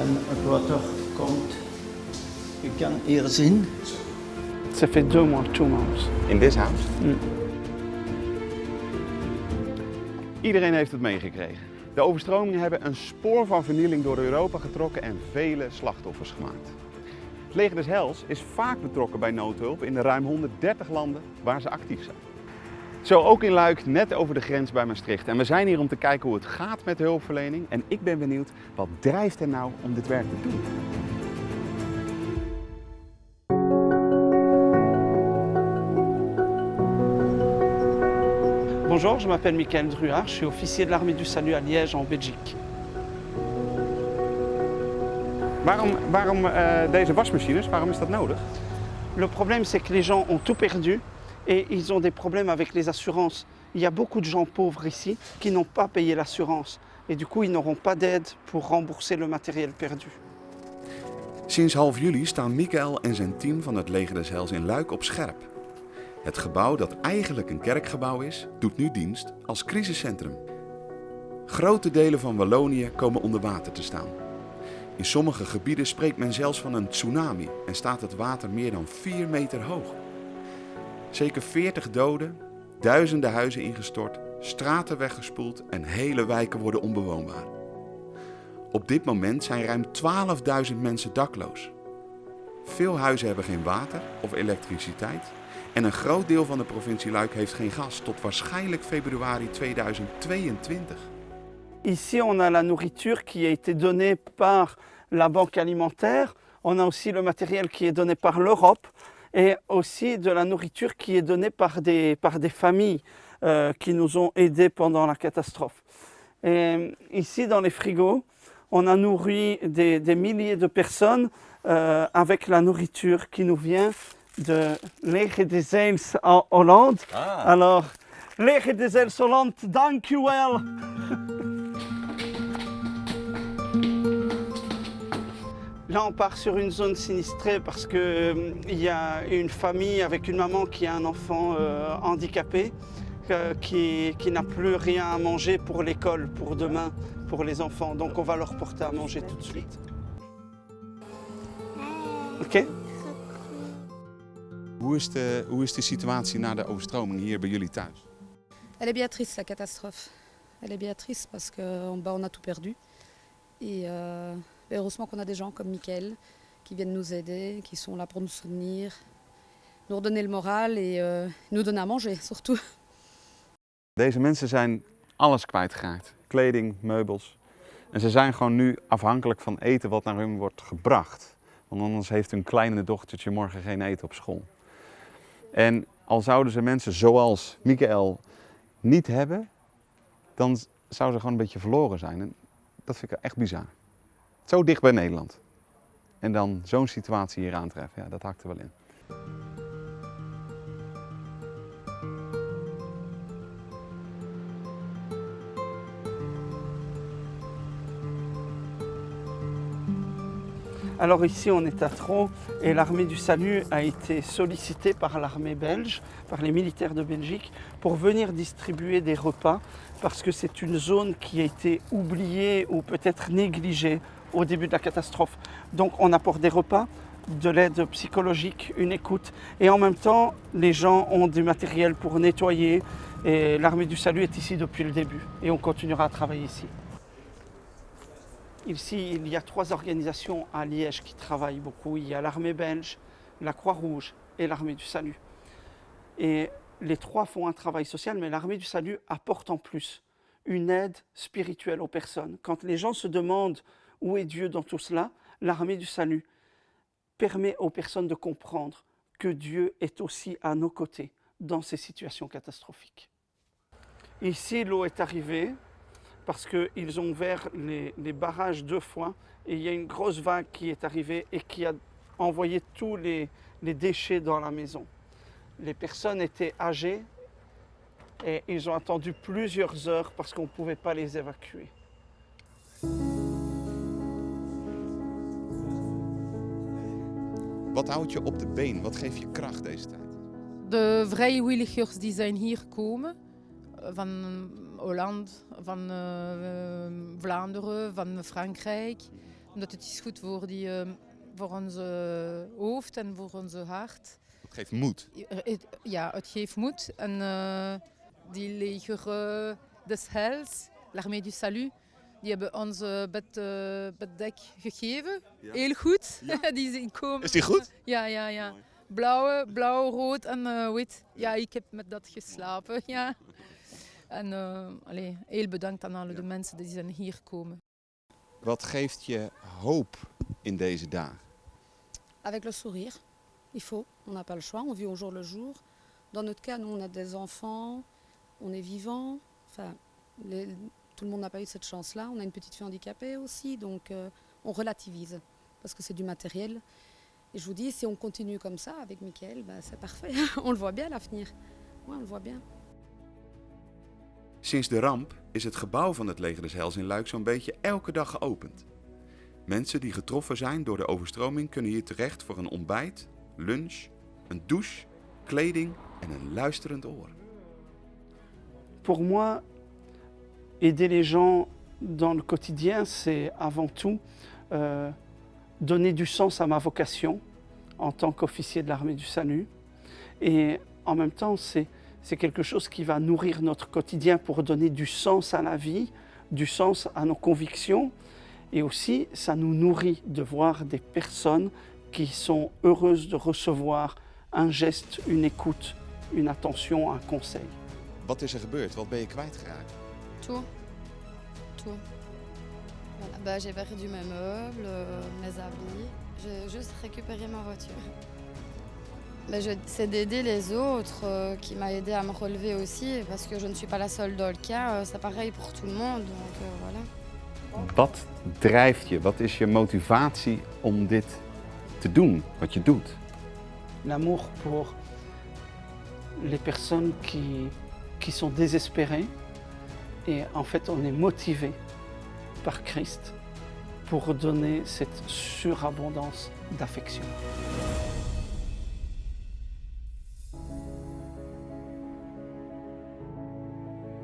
En het water komt, je kan hier zien. Ça fait 2 mois, 2 months. In this house? Mm. Iedereen heeft het meegekregen. De overstromingen hebben een spoor van vernieling door Europa getrokken en vele slachtoffers gemaakt. Het Leger des Heils is vaak betrokken bij noodhulp in de ruim 130 landen waar ze actief zijn. Zo ook in Luik, net over de grens bij Maastricht. En we zijn hier om te kijken hoe het gaat met de hulpverlening. En ik ben benieuwd, wat drijft hen nou om dit werk te doen? Bonjour, je m'appelle Michael Druard, je suis officier de l'armée du salut à Liège en Belgique. Waarom deze wasmachines? Waarom is dat nodig? Le problème c'est que les gens ont tout perdu et ils ont des problèmes avec les assurances. Il y a beaucoup de gens pauvres ici qui n'ont pas payé l'assurance et du coup ils n'auront pas d'aide pour rembourser le matériel perdu. Sinds half juli staan Michael en zijn team van het Leger des Heils in Luik op scherp. Het gebouw dat eigenlijk een kerkgebouw is, doet nu dienst als crisiscentrum. Grote delen van Wallonië komen onder water te staan. In sommige gebieden spreekt men zelfs van een tsunami en staat het water meer dan 4 meter hoog. Zeker 40 doden, duizenden huizen ingestort, straten weggespoeld en hele wijken worden onbewoonbaar. Op dit moment zijn ruim 12.000 mensen dakloos. Veel huizen hebben geen water of elektriciteit en een groot deel van de provincie Luik heeft geen gas tot waarschijnlijk februari 2022. Ici on a la nourriture qui a été donnée par la banque alimentaire. On a aussi le matériel qui est donné par l'Europe et aussi de la nourriture qui est donnée par des familles qui nous ont aidés pendant la catastrophe. Et ici dans les frigos, on a nourri des milliers de personnes avec la nourriture qui nous vient de Leger des Heils en Hollande. Ah. Alors, Leger des Heils Hollande, dank u wel! Là, on part sur une zone sinistrée parce qu'il y a une famille avec une maman qui a un enfant handicapé qui n'a plus rien à manger pour l'école, pour demain, pour les enfants. Donc on va leur porter à manger tout de suite. Ok? Hoe is de situatie na de overstroming hier bij jullie thuis? Elle est bien triste, la catastrophe. Elle est bien triste parce qu'on a tout perdu. Et heureusement qu'on a des gens comme Michael qui viennent nous aider, qui sont là pour nous soutenir, nous redonner le moral et nous donner à manger surtout. Deze mensen zijn alles kwijtgeraakt. Kleding, meubels. En ze zijn gewoon nu afhankelijk van eten wat naar hun wordt gebracht. Want anders heeft hun kleine dochtertje morgen geen eten op school. En al zouden ze mensen zoals Michael niet hebben, dan zouden ze gewoon een beetje verloren zijn. En dat vind ik echt bizar. Zo dicht bij Nederland. En dan zo'n situatie hier aantreffen, ja, dat hakt er wel in. Alors ici on est à Troo et l'armée du salut a été sollicitée par l'armée belge, par les militaires de Belgique, pour venir distribuer des repas parce que c'est une zone qui a été oubliée ou peut-être négligée au début de la catastrophe. Donc on apporte des repas, de l'aide psychologique, une écoute et en même temps les gens ont du matériel pour nettoyer et l'armée du salut est ici depuis le début et on continuera à travailler ici. Ici, il y a 3 organisations à Liège qui travaillent beaucoup. Il y a l'armée belge, la Croix-Rouge et l'armée du salut. Et les 3 font un travail social, mais l'armée du salut apporte en plus une aide spirituelle aux personnes. Quand les gens se demandent où est Dieu dans tout cela, l'armée du salut permet aux personnes de comprendre que Dieu est aussi à nos côtés dans ces situations catastrophiques. Ici, l'eau est arrivée parce qu'ils ont ouvert les barrages 2 fois et il y a une grosse vague qui est arrivée et qui a envoyé tous les déchets dans la maison. Les personnes étaient âgées et ils ont attendu plusieurs heures parce qu'on ne pouvait pas les évacuer. Wat houdt je op de been? Wat geeft je kracht deze tijd? De vrijwilligers die zijn hier gekomen, van Holland, van Vlaanderen, van Frankrijk, Omdat het is goed voor ons hoofd en voor onze hart. Het geeft moed. Ja, het geeft moed. En die leger des Heils, l'Armée du Salut, die hebben ons beddek gegeven. Ja. Heel goed. Ja. Die komen. Is die goed? Ja. Mooi. Blauw, rood en wit. Ja, ik heb met dat geslapen. Ja. En heel bedankt aan alle de mensen die zijn hier komen. Wat geeft je hoop in deze dagen? Avec le sourire, il faut, on n'a pas le choix, on vit au jour le jour. Dans notre cas, nous on a des enfants, on est vivant, enfin, tout le monde n'a pas eu cette chance-là. On a une petite fille handicapée aussi, donc on relativise, parce que c'est du matériel. Et je vous dis, si on continue comme ça avec Mickaël, c'est parfait, on le voit bien l'avenir. Ouais, on le voit bien. Sinds de ramp is het gebouw van het Leger des Heils in Luik zo'n beetje elke dag geopend. Mensen die getroffen zijn door de overstroming kunnen hier terecht voor een ontbijt, lunch, een douche, kleding en een luisterend oor. Pour moi, aider les gens dans le quotidien, c'est avant tout donner du sens à ma vocation en tant qu'officier de l'Armée du Salut. Et en même temps, c'est quelque chose qui va nourrir notre quotidien pour donner du sens à la vie, du sens à nos convictions. Et aussi, ça nous nourrit de voir des personnes qui sont heureuses de recevoir un geste, une écoute, une attention, un conseil. Wat is er gebeurd? Wat ben je kwijtgeraakt? Tout. Voilà. J'ai perdu mes meubles, mes habits. J'ai juste récupéré ma voiture. C'est d'aider les autres qui m'a aidé à me relever aussi, parce que je ne suis pas la seule dans le cas. C'est pareil pour tout le monde, donc voilà. Wat drijft je? Wat is je motivatie om dit te doen, wat je doet? L'amour pour les personnes qui sont désespérées. Et en fait, on est motivé par Christ pour donner cette surabondance d'affection.